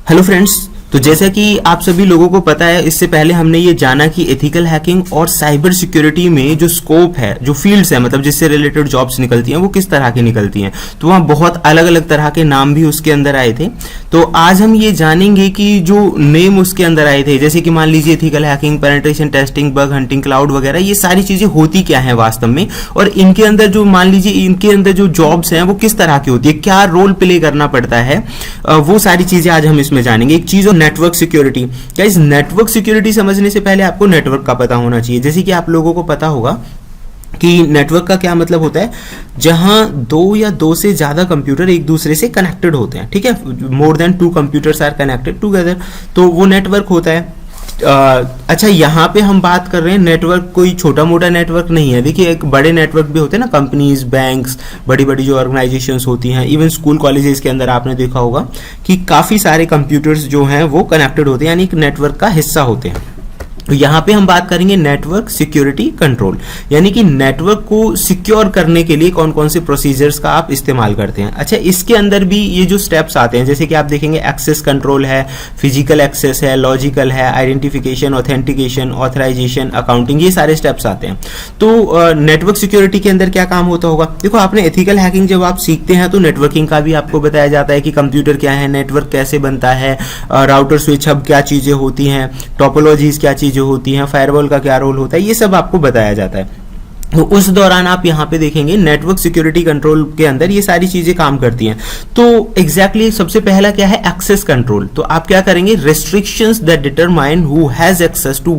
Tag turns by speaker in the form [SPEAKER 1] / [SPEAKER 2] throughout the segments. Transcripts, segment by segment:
[SPEAKER 1] Hello friends, तो जैसा कि आप सभी लोगों को पता है, इससे पहले हमने ये जाना कि एथिकल हैकिंग और साइबर सिक्योरिटी में जो स्कोप है, जो फील्ड्स है, मतलब जिससे रिलेटेड जॉब्स निकलती हैं वो किस तरह की निकलती हैं। तो वहाँ बहुत अलग अलग तरह के नाम भी उसके अंदर आए थे। तो आज हम ये जानेंगे कि जो नेम उसके अंदर आए थे, जैसे कि मान लीजिए ethical hacking, penetration testing, bug hunting, cloud वगैरह, ये सारी चीजें होती क्या है वास्तव में, और इनके अंदर जो मान लीजिए इनके अंदर जो जॉब्स हैं वो किस तरह की होती है, क्या रोल प्ले करना पड़ता है, वो सारी चीजें आज हम इसमें जानेंगे। एक चीज नेटवर्क सिक्योरिटी। क्या इस नेटवर्क सिक्योरिटी समझने से पहले आपको नेटवर्क का पता होना चाहिए। जैसे कि आप लोगों को पता होगा कि नेटवर्क का क्या मतलब होता है, जहां दो या दो से ज्यादा कंप्यूटर एक दूसरे से कनेक्टेड होते हैं। ठीक है, more than 2 computers are connected together, तो वो नेटवर्क होता है। अच्छा, यहाँ पे हम बात कर रहे हैं नेटवर्क, कोई छोटा मोटा नेटवर्क नहीं है। देखिए, एक बड़े नेटवर्क भी होते हैं ना, कंपनीज, बैंक्स, बड़ी बड़ी जो ऑर्गेनाइजेशंस होती हैं, इवन स्कूल कॉलेजेस के अंदर आपने देखा होगा कि काफी सारे कंप्यूटर्स जो हैं वो कनेक्टेड होते हैं, यानी एक नेटवर्क का हिस्सा होते हैं। तो यहाँ पे हम बात करेंगे नेटवर्क सिक्योरिटी कंट्रोल, यानी कि नेटवर्क को सिक्योर करने के लिए कौन कौन से प्रोसीजर्स का आप इस्तेमाल करते हैं। अच्छा, इसके अंदर भी ये जो स्टेप्स आते हैं, जैसे कि आप देखेंगे एक्सेस कंट्रोल है, फिजिकल एक्सेस है, लॉजिकल है, आइडेंटिफिकेशन, ऑथेंटिकेशन, ऑथराइजेशन, अकाउंटिंग, ये सारे स्टेप्स आते हैं। तो नेटवर्क सिक्योरिटी के अंदर क्या काम होता होगा। देखो, आपने एथिकल हैकिंग जब आप सीखते हैं तो नेटवर्किंग का भी आपको बताया जाता है कि कंप्यूटर क्या है, नेटवर्क कैसे बनता है, राउटर स्विच हब क्या चीजें होती हैं, टोपोलॉजीज क्या चीजें होती हैं, फायरवॉल का क्या रोल होता है, ये सब आपको बताया जाता है। तो उस दौरान आप यहाँ पे देखेंगे नेटवर्क सिक्योरिटी कंट्रोल के अंदर ये सारी चीजें काम करती हैं। तो एग्जैक्टली सबसे पहला क्या है, एक्सेस कंट्रोल। तो आप क्या करेंगे, restrictions that determine who has access to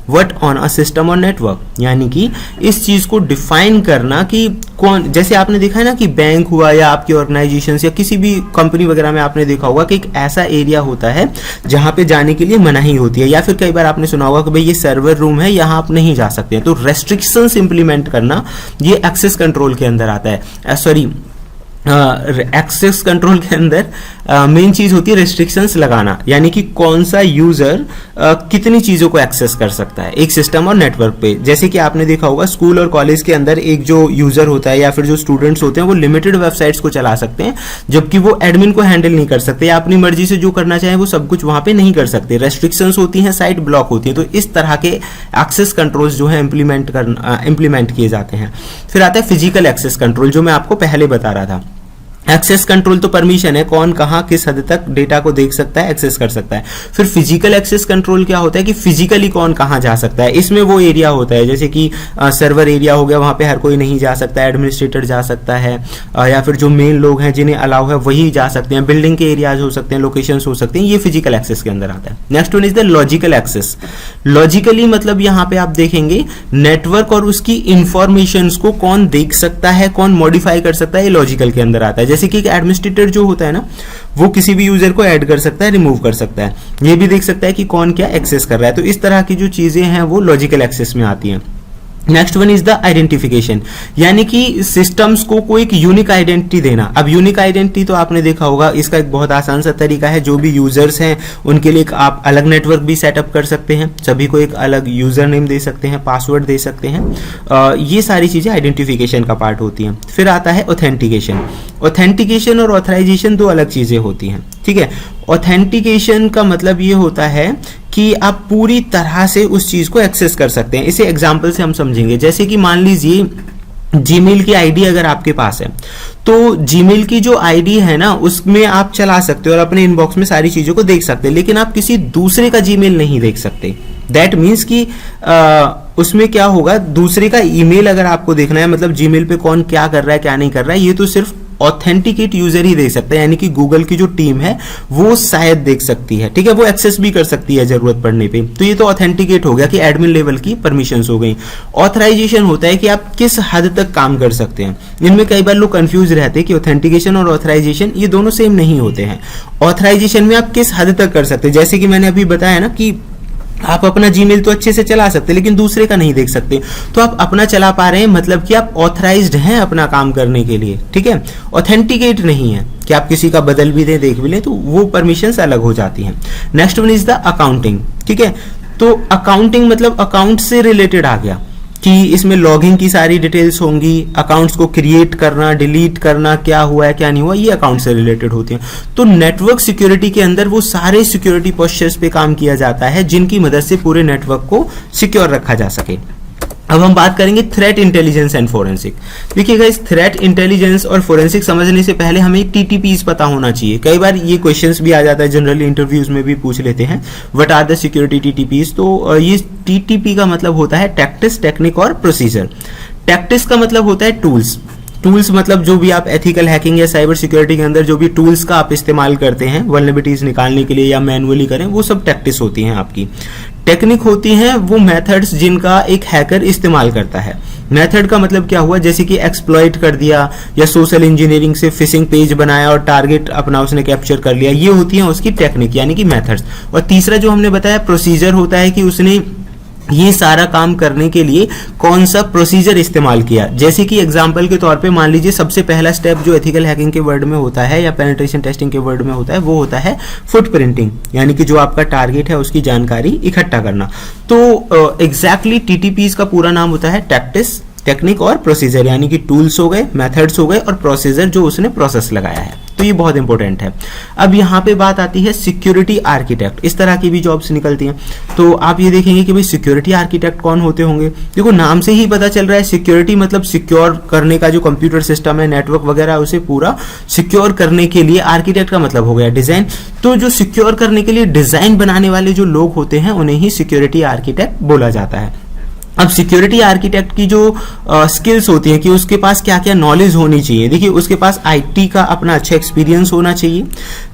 [SPEAKER 1] what on a system और नेटवर्क, यानी कि इस चीज को डिफाइन करना कि कौन, जैसे आपने देखा है ना कि बैंक हुआ या आपकी ऑर्गेनाइजेशन या किसी भी कंपनी वगैरह में आपने देखा होगा कि एक ऐसा एरिया होता है जहां पे जाने के लिए मनाही होती है, या फिर कई बार आपने सुना होगा कि भाई ये सर्वर रूम है, यहां आप नहीं जा सकते। तो रेस्ट्रिक्शंस इंप्लीमेंट करना ये एक्सेस कंट्रोल के अंदर आता है। एक्सेस कंट्रोल के अंदर मेन चीज होती है रेस्ट्रिक्शंस लगाना, यानी कि कौन सा यूजर कितनी चीजों को एक्सेस कर सकता है एक सिस्टम और नेटवर्क पे। जैसे कि आपने देखा होगा स्कूल और कॉलेज के अंदर एक जो यूजर होता है या फिर जो स्टूडेंट्स होते हैं वो लिमिटेड वेबसाइट्स को चला सकते हैं, जबकि वो एडमिन को हैंडल नहीं कर सकते, या अपनी मर्जी से जो करना चाहे वो सब कुछ वहां पे नहीं कर सकते। रेस्ट्रिक्शंस होती हैं, साइट ब्लॉक होती है। तो इस तरह के एक्सेस कंट्रोल्स जो है इंप्लीमेंट किए जाते हैं। फिर आता है फिजिकल एक्सेस कंट्रोल, जो मैं आपको पहले बता रहा था। एक्सेस कंट्रोल तो परमिशन है, कौन कहां किस हद तक डेटा को देख सकता है, एक्सेस कर सकता है। फिर फिजिकल एक्सेस कंट्रोल क्या होता है कि फिजिकली कौन कहां जा सकता है। इसमें वो एरिया होता है, जैसे कि सर्वर एरिया हो गया, वहां पे हर कोई नहीं जा सकता, एडमिनिस्ट्रेटर जा सकता है, या फिर जो मेन लोग हैं जिन्हें अलाउ है वही जा सकते हैं। बिल्डिंग के एरियाज हो सकते हैं, लोकेशंस हो सकते हैं, ये फिजिकल एक्सेस के अंदर आता है। Next one is the logical access. Logically मतलब यहाँ पे आप देखेंगे नेटवर्क और उसकी इंफॉर्मेशन को कौन देख सकता है, कौन मॉडिफाई कर सकता है, ये लॉजिकल के अंदर आता है। जैसे कि एडमिनिस्ट्रेटर जो होता है ना, वो किसी भी यूजर को ऐड कर सकता है, रिमूव कर सकता है, ये भी देख सकता है कि कौन क्या एक्सेस कर रहा है। तो इस तरह की जो चीजें हैं वो लॉजिकल एक्सेस में आती हैं। Next one is the identification, यानी कि सिस्टम्स को कोई एक यूनिक आइडेंटिटी देना। अब यूनिक आइडेंटिटी तो आपने देखा होगा, इसका एक बहुत आसान सा तरीका है, जो भी यूजर्स हैं उनके लिए आप अलग नेटवर्क भी सेटअप कर सकते हैं, सभी को एक अलग यूजर नेम दे सकते हैं, पासवर्ड दे सकते हैं। ये सारी चीजें आइडेंटिफिकेशन का पार्ट होती हैं। फिर आता है ऑथेंटिकेशन। ऑथेंटिकेशन और ऑथराइजेशन दो अलग चीजें होती हैं, ठीक है। ऑथेंटिकेशन का मतलब ये होता है कि आप पूरी तरह से उस चीज को एक्सेस कर सकते हैं। इसे एग्जांपल से हम समझेंगे, जैसे कि मान लीजिए जीमेल की आईडी अगर आपके पास है, तो जीमेल की जो आईडी है ना, उसमें आप चला सकते हो और अपने इनबॉक्स में सारी चीजों को देख सकते हैं, लेकिन आप किसी दूसरे का जीमेल नहीं देख सकते। दैट मीन्स कि उसमें क्या होगा, दूसरे का ईमेल अगर आपको देखना है, मतलब जीमेल पे कौन क्या कर रहा है क्या नहीं कर रहा है, ये तो सिर्फ ऑथेंटिकेट यूजर ही देख सकता है, यानी कि गूगल की जो टीम है वो शायद देख सकती है, ठीक है, वो एक्सेस भी कर सकती है जरूरत पड़ने पे। तो ये तो ऑथेंटिकेट हो गया कि एडमिन लेवल की परमिशंस हो गई। ऑथराइजेशन होता है कि आप किस हद तक काम कर सकते हैं। इनमें कई बार लोग कंफ्यूज रहते हैं कि ऑथेंटिकेशन और ऑथराइजेशन ये दोनों सेम नहीं होते हैं। ऑथराइजेशन में आप किस हद तक कर सकते हैं, जैसे कि मैंने अभी बताया ना कि आप अपना जीमेल तो अच्छे से चला सकते हैं लेकिन दूसरे का नहीं देख सकते। तो आप अपना चला पा रहे हैं, मतलब कि आप ऑथराइज्ड हैं अपना काम करने के लिए, ठीक है। ऑथेंटिकेट नहीं है कि आप किसी का बदल भी दें, देख भी लें, तो वो परमिशंस अलग हो जाती हैं। Next one is the accounting, ठीक है। तो अकाउंटिंग मतलब अकाउंट से रिलेटेड आ गया कि इसमें लॉगिंग की सारी डिटेल्स होंगी, अकाउंट्स को क्रिएट करना, डिलीट करना, क्या हुआ है क्या नहीं हुआ, ये अकाउंट से रिलेटेड होती हैं। तो नेटवर्क सिक्योरिटी के अंदर वो सारे सिक्योरिटी पोस्चर्स पे काम किया जाता है जिनकी मदद से पूरे नेटवर्क को सिक्योर रखा जा सके। अब हम बात करेंगे थ्रेट इंटेलिजेंस एंड फोरेंसिक। देखिएगा, इस थ्रेट इंटेलिजेंस और फोरेंसिक समझने से पहले हमें टीटीपीज पता होना चाहिए। कई बार ये क्वेश्चंस भी आ जाता है, जनरली इंटरव्यूज में भी पूछ लेते हैं, व्हाट आर द सिक्योरिटी टीटीपीज। तो ये टीटीपी का मतलब होता है टैक्टिस, टेक्निक और प्रोसीजर। टैक्टिस का मतलब होता है टूल्स। टूल्स मतलब जो भी आप एथिकल हैकिंग या साइबर सिक्योरिटी के अंदर जो भी टूल्स का आप इस्तेमाल करते हैं वल्नरेबिलिटीज निकालने के लिए या मैनुअली करें, वो सब टैक्टिस होती हैं आपकी। टेक्निक होती हैं वो मेथड्स जिनका एक हैकर इस्तेमाल करता है। मेथड का मतलब क्या हुआ, जैसे कि एक्सप्लॉइट कर दिया या सोशल इंजीनियरिंग से फिशिंग पेज बनाया और टारगेट अपना उसने कैप्चर कर लिया, ये होती है उसकी टेक्निक यानी कि मेथड्स। और तीसरा जो हमने बताया प्रोसीजर होता है कि उसने ये सारा काम करने के लिए कौन सा प्रोसीजर इस्तेमाल किया। जैसे कि एग्जांपल के तौर पे मान लीजिए सबसे पहला स्टेप जो एथिकल हैकिंग के वर्ड में होता है या पेनिट्रेशन टेस्टिंग के वर्ड में होता है वो होता है फुटप्रिंटिंग, यानी कि जो आपका टारगेट है उसकी जानकारी इकट्ठा करना। तो एग्जैक्टली टीटीपीज का पूरा नाम होता है टैक्टिस, टेक्निक और प्रोसीजर, यानी कि टूल्स हो गए, मेथड्स हो गए और प्रोसीजर जो उसने प्रोसेस लगाया है। तो ये बहुत इंपॉर्टेंट है। अब यहाँ पे बात आती है सिक्योरिटी आर्किटेक्ट, इस तरह की भी जॉब्स निकलती हैं। तो आप ये देखेंगे कि भाई सिक्योरिटी आर्किटेक्ट कौन होते होंगे। देखो नाम से ही पता चल रहा है, सिक्योरिटी मतलब सिक्योर करने का जो कंप्यूटर सिस्टम है, नेटवर्क वगैरह, उसे पूरा सिक्योर करने के लिए। आर्किटेक्ट का मतलब हो गया डिजाइन। तो जो सिक्योर करने के लिए डिजाइन बनाने वाले जो लोग होते हैं उन्हें ही सिक्योरिटी आर्किटेक्ट बोला जाता है। अब सिक्योरिटी आर्किटेक्ट की जो स्किल्स होती हैं कि उसके पास क्या क्या नॉलेज होनी चाहिए। देखिए उसके पास आईटी का अपना अच्छा एक्सपीरियंस होना चाहिए,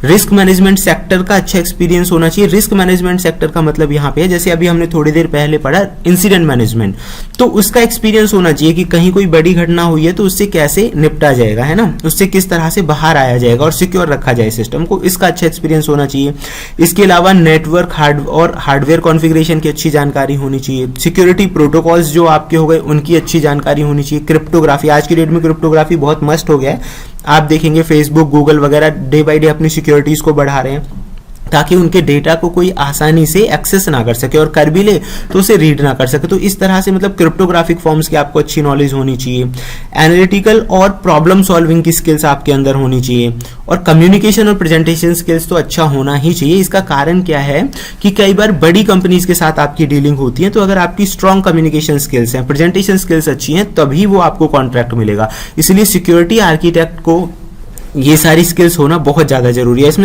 [SPEAKER 1] रिस्क मैनेजमेंट सेक्टर का अच्छा एक्सपीरियंस होना चाहिए। रिस्क मैनेजमेंट सेक्टर का मतलब यहाँ पे है, जैसे अभी हमने थोड़ी देर पहले पढ़ा इंसिडेंट मैनेजमेंट, तो उसका एक्सपीरियंस होना चाहिए कि कहीं कोई बड़ी घटना हुई है तो उससे कैसे निपटा जाएगा, है ना, उससे किस तरह से बाहर आया जाएगा और सिक्योर रखा जाए सिस्टम को, इसका अच्छा एक्सपीरियंस होना चाहिए। इसके अलावा नेटवर्क हार्डवेयर कॉन्फ़िगरेशन की अच्छी जानकारी होनी चाहिए। सिक्योरिटी प्रोटोकॉल्स जो आपके हो गए उनकी अच्छी जानकारी होनी चाहिए। क्रिप्टोग्राफी, आज की डेट में क्रिप्टोग्राफी बहुत मस्ट हो गया है। आप देखेंगे फेसबुक, गूगल वगैरह डे बाय डे अपनी सिक्योरिटीज को बढ़ा रहे हैं ताकि उनके डेटा को कोई आसानी से एक्सेस ना कर सके और कर भी ले तो उसे रीड ना कर सके। तो इस तरह से मतलब क्रिप्टोग्राफिक फॉर्म्स की आपको अच्छी नॉलेज होनी चाहिए। एनालिटिकल और प्रॉब्लम सॉल्विंग की स्किल्स आपके अंदर होनी चाहिए और कम्युनिकेशन और प्रेजेंटेशन स्किल्स तो अच्छा होना ही चाहिए। इसका कारण क्या है कि कई बार बड़ी कंपनीज के साथ आपकी डीलिंग होती है, तो अगर आपकी स्ट्रॉन्ग कम्युनिकेशन स्किल्स हैं, प्रेजेंटेशन स्किल्स अच्छी हैं, तभी वो आपको कॉन्ट्रैक्ट मिलेगा। इसलिए सिक्योरिटी आर्किटेक्ट को ये सारी स्किल्स होना बहुत ज्यादा जरूरी है। इसमें